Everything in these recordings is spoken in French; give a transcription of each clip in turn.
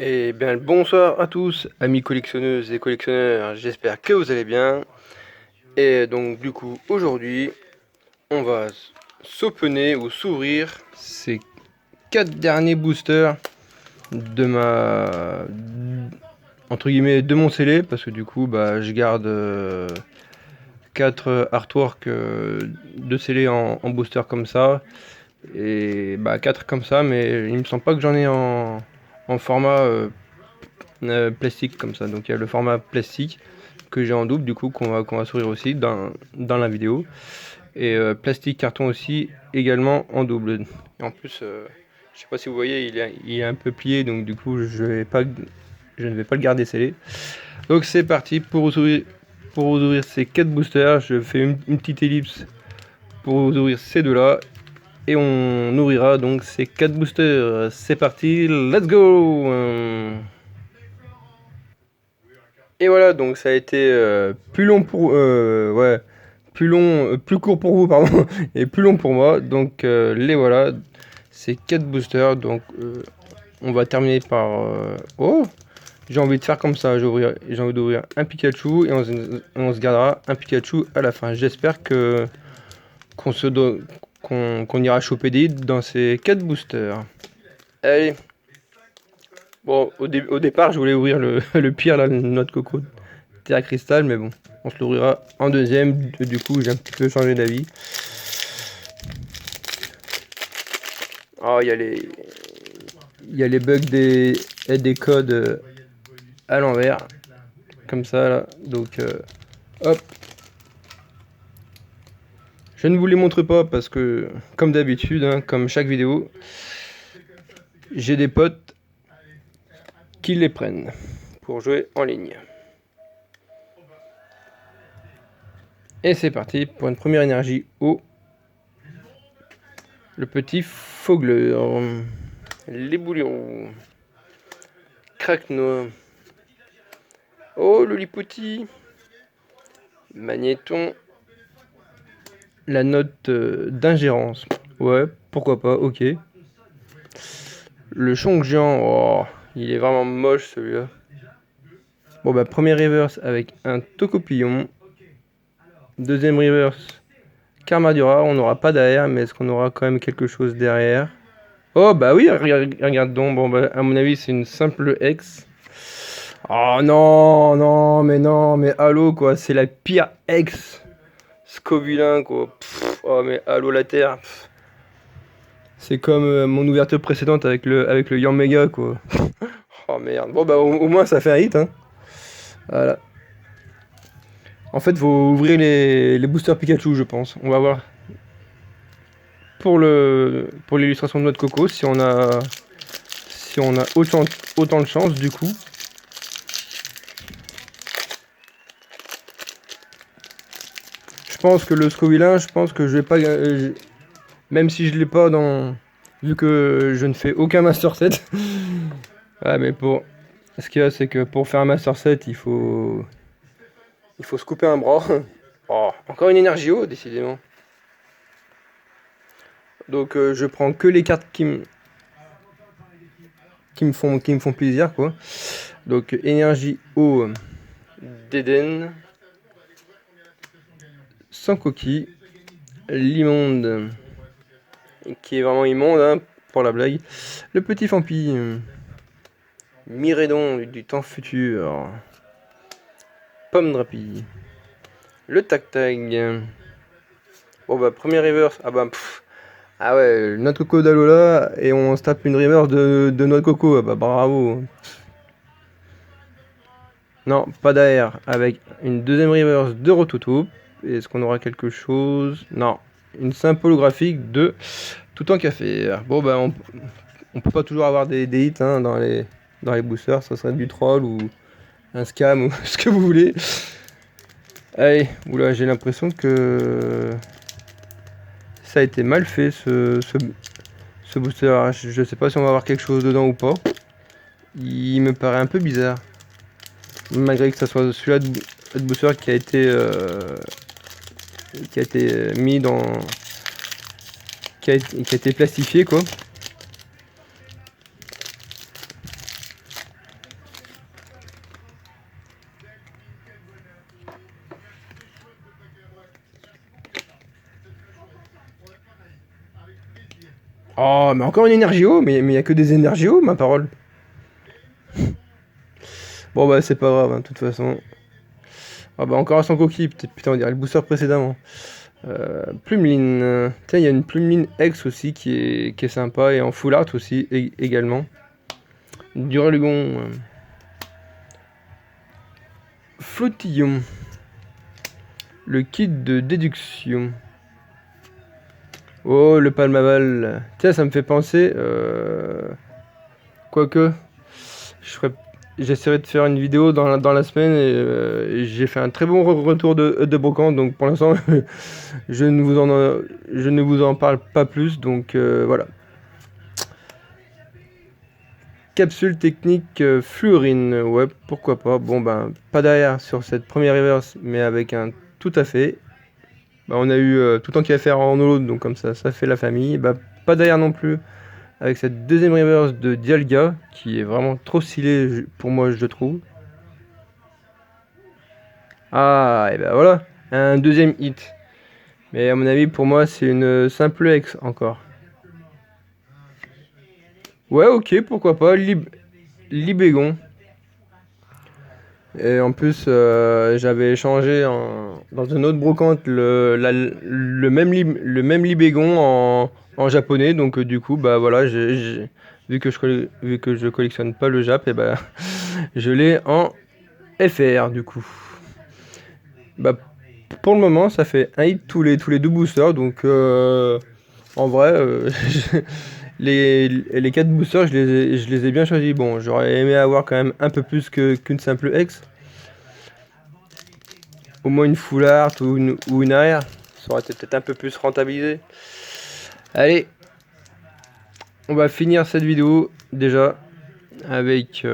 Et bien le bonsoir à tous, amis collectionneuses et collectionneurs, j'espère que vous allez bien. Et donc du coup aujourd'hui, on va s'opener ou s'ouvrir ces 4 derniers boosters de ma entre guillemets de mon scellé, parce que du coup bah je garde 4 artworks de scellés en booster comme ça. Et bah 4 comme ça, mais il me semble pas que j'en ai en format plastique comme ça. Donc il y a le format plastique que j'ai en double du coup qu'on va sourire aussi dans la vidéo. Et plastique carton aussi également en double. Et en plus, je sais pas si vous voyez, il est un peu plié, donc du coup je ne vais pas le garder scellé. Donc c'est parti pour vous ouvrir ces 4 boosters. Je fais une petite ellipse pour vous ouvrir ces deux là. Et on ouvrira donc ces 4 boosters. C'est parti, let's go! Et voilà, donc ça a été plus long pour ouais, plus court pour vous pardon, et plus long pour moi. Donc les voilà, ces 4 boosters. Donc on va terminer par oh, j'ai envie de faire comme ça. J'ai envie d'ouvrir un Pikachu et on se gardera un Pikachu à la fin. J'espère que qu'on se do- qu'on ira choper des hits dans ces 4 boosters. Allez. Bon, au départ, je voulais ouvrir le pire, là, le noix de coco Terra Cristal, mais bon, on se l'ouvrira en deuxième. Du coup, j'ai un petit peu changé d'avis. Oh, il y a les bugs des codes à l'envers, comme ça, là. Donc, hop. Je ne vous les montre pas parce que, comme d'habitude, hein, comme chaque vidéo, j'ai des potes qui les prennent pour jouer en ligne. Et c'est parti pour une première énergie eau. Le petit Fogler. Les bouillons. Craque-noix. Oh, le lipoti. Magnéton. La note d'ingérence. Ouais, pourquoi pas, ok. Le Chongjian. Oh, il est vraiment moche celui-là. Bon, bah, premier reverse avec un Tocopillon. Deuxième reverse. Karmadura. On n'aura pas derrière, mais est-ce qu'on aura quand même quelque chose derrière? Oh, bah oui, regarde donc. Bon, bah, à mon avis, c'est une simple X. Oh non, mais allô quoi, c'est la pire ex Scovulin quoi. Oh mais allô la Terre. C'est comme mon ouverture précédente avec le Yamega quoi. Oh merde. Bon bah au moins ça fait un hit hein. Voilà. En fait faut ouvrir les boosters Pikachu je pense. On va voir pour l'illustration de notre coco si on a autant de chance du coup. Je pense que le Scovulin, je pense que je vais pas même si je l'ai pas dans vu que je ne fais aucun Master Set. Ouais, mais ce qu'il y a, c'est que pour faire un Master Set, il faut se couper un bras. Oh, encore une énergie haute, décidément. Donc je prends que les cartes qui me font plaisir, quoi. Donc énergie eau d'Eden, sans coquille, l'immonde, qui est vraiment immonde, hein, pour la blague. Le petit Fampi, Miredon du temps futur, Pomme Drapi, le Tac-Tag. Bon bah premier reverse, ah bah ah ouais, notre coco d'Alola et on se tape une reverse de notre coco, ah bah bravo. Non, pas d'AR, avec une deuxième reverse de Rototo. Est-ce qu'on aura quelque chose? Non, une simple holographique de Tout en café. Bon bah on peut pas toujours avoir des hits hein, dans les boosters, ça serait du troll ou un scam ou ce que vous voulez. Allez, oula, j'ai l'impression que ça a été mal fait ce booster. Alors, je sais pas si on va avoir quelque chose dedans ou pas. Il me paraît un peu bizarre. Malgré que ça soit celui-là de booster qui a été mis dans. Qui a été plastifié quoi. Oh, mais encore une Énergio, mais il y a que des Énergio, ma parole. Bon bah c'est pas grave, hein, de toute façon. Ah bah encore un sans coquille, peut-être, putain on dirait le booster précédemment. Plumeline. Tiens, il y a une Plumeline X aussi qui est sympa, et en full art aussi également. Duralugon. Flottillon. Le kit de déduction. Oh, le Palmaval. Tiens, ça me fait penser... Quoique, j'essaierai de faire une vidéo dans la semaine, et j'ai fait un très bon retour de brocante, donc pour l'instant je ne vous en parle pas plus, donc voilà. Capsule technique fluorine, ouais, pourquoi pas. Bon ben, pas derrière sur cette première reverse, mais avec un tout à fait. Bah, on a eu tout le temps qu'il va faire en holo, donc comme ça fait la famille. Bah, pas derrière non plus avec cette deuxième reverse de Dialga, qui est vraiment trop stylée pour moi, je trouve. Ah, et ben voilà, un deuxième hit. Mais à mon avis, pour moi, c'est une simple X encore. Ouais, ok, pourquoi pas, Libégon. Et en plus, j'avais échangé dans une autre brocante le même Libégon en japonais. Donc du coup, bah voilà, vu que je collectionne pas le Jap, et bah je l'ai en FR du coup. Bah pour le moment, ça fait un hit tous les deux boosters. Donc en vrai, les 4 boosters, je les ai bien choisis. Bon, j'aurais aimé avoir quand même un peu plus qu'une simple X. Au moins une full art ou une arrière. Ça aurait été peut-être un peu plus rentabilisé. Allez, on va finir cette vidéo déjà avec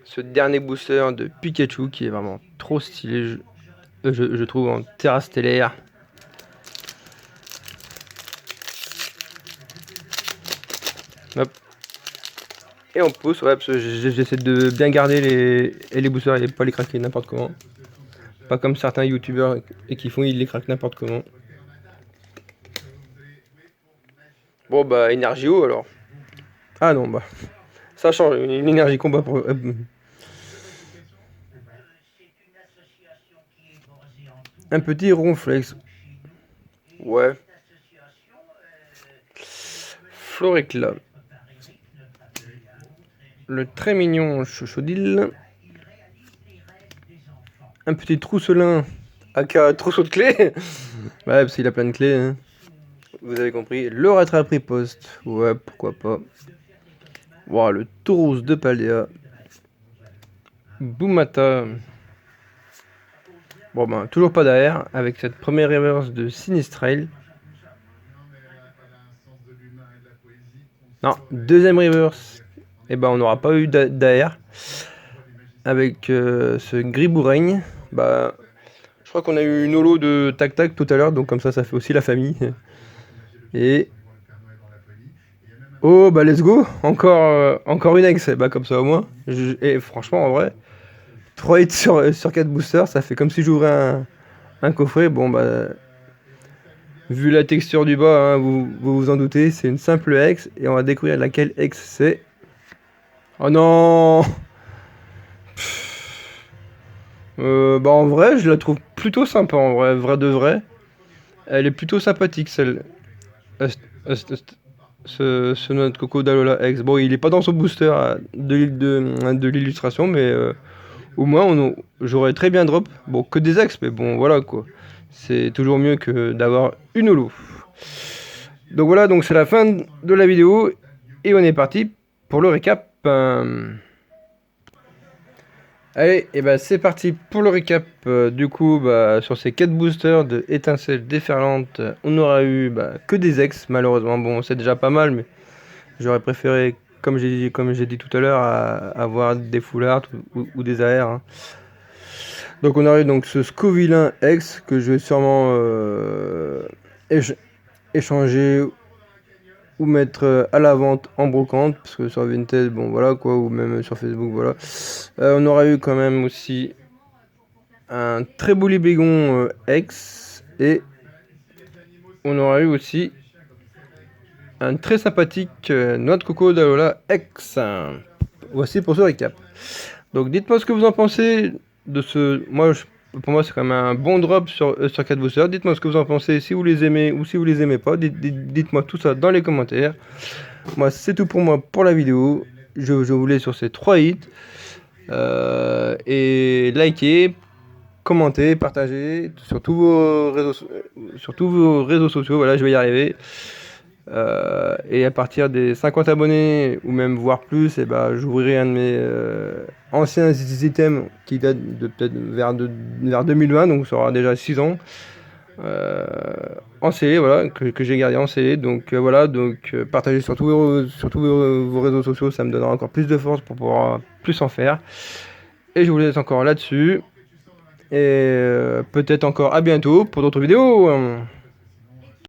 ce dernier booster de Pikachu qui est vraiment trop stylé, je trouve, en terrasse stellaire. Hop. Et on pousse, ouais, parce que j'essaie de bien garder les boosters et pas les craquer n'importe comment. Pas comme certains youtubeurs et qui font, ils les craquent n'importe comment. Bon bah, Energio alors. Ah non, bah, ça change, une énergie combat pour... Un petit ronflex. Ouais. Floréclat. Le très mignon Chochodil. Un petit trousselin. Aka trousseau de clés. Ouais, parce qu'il a plein de clés. Hein. Vous avez compris. Le rattrape poste. Ouais, pourquoi pas. Wow, le Tauros de Paldea. Boumata. Bon ben, toujours pas derrière. Avec cette première reverse de Sinistrail. Non, deuxième reverse. Et ben, on n'aura pas eu d'AR. Avec ce Griboureigne. Bah, je crois qu'on a eu une holo de Tac Tac tout à l'heure. Donc comme ça fait aussi la famille. Et... oh bah let's go, encore une ex, bah comme ça au moins. Et franchement en vrai, 3 hits sur 4 boosters, ça fait comme si j'ouvrais un coffret. Bon bah, vu la texture du bas, hein, vous en doutez, c'est une simple ex. Et on va découvrir laquelle ex c'est. Oh non. Bah en vrai, je la trouve plutôt sympa en vrai de vrai. Elle est plutôt sympathique celle. Ce noix de coco d'Alola X. Bon, il est pas dans son booster de l'illustration, mais au moins j'aurais très bien drop. Bon, que des ex, mais bon, voilà quoi. C'est toujours mieux que d'avoir une holo. Donc voilà, donc c'est la fin de la vidéo et on est parti pour le récap. Allez, et bah c'est parti pour le récap. Du coup, bah, sur ces 4 boosters de étincelles déferlantes, on aura eu que des ex, malheureusement. Bon, c'est déjà pas mal, mais j'aurais préféré, comme j'ai dit tout à l'heure, avoir des full art ou des AR. Hein. Donc on a eu donc ce Scovillain X que je vais sûrement échanger ou mettre à la vente en brocante, parce que sur Vinted, bon voilà quoi, ou même sur Facebook, voilà. On aura eu quand même aussi un très beau Libégon X, et on aura eu aussi un très sympathique noix de coco d'Alola X. Voici pour ce récap. Donc dites-moi ce que vous en pensez de ce... Pour moi c'est quand même un bon drop sur 4 boosters. Dites-moi ce que vous en pensez, si vous les aimez ou si vous les aimez pas. Dites-moi tout ça dans les commentaires. Moi c'est tout pour moi pour la vidéo. Je vous laisse sur ces 3 hits. Et likez, commentez, partagez sur tous vos réseaux sociaux. Voilà, je vais y arriver. Et à partir des 50 abonnés ou même voire plus, et ben, j'ouvrirai un de mes anciens items qui date de peut-être vers 2020, donc ça aura déjà 6 ans en scellé, voilà, que j'ai gardé en scellé. Donc voilà, donc partagez sur tous vos réseaux sociaux, ça me donnera encore plus de force pour pouvoir plus en faire. Et je vous laisse encore là-dessus. Et peut-être encore à bientôt pour d'autres vidéos.